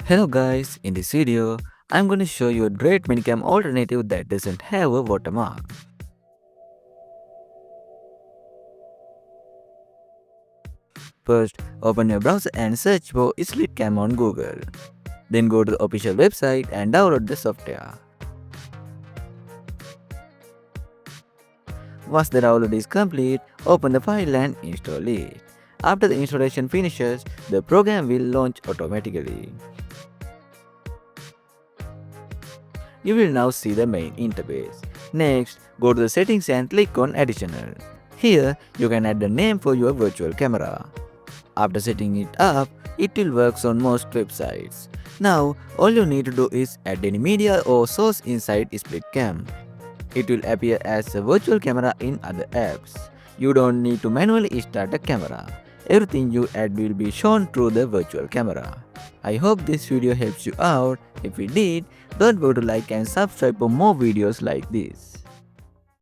Hello guys, in this video, I'm going to show you a great ManyCam alternative that doesn't have a watermark. First, open your browser and search for Cam on Google. Then go to the official website and download the software. Once the download is complete, open the file and install it. After the installation finishes, the program will launch automatically. You will now see the main interface. Next, go to the settings and click on additional. Here, you can add the name for your virtual camera. After setting it up, it will work on most websites. Now, all you need to do is add any media or source inside SplitCam. It will appear as a virtual camera in other apps. You don't need to manually start a camera. Everything you add will be shown through the virtual camera. I hope this video helps you out. If it did, don't forget to like and subscribe for more videos like this.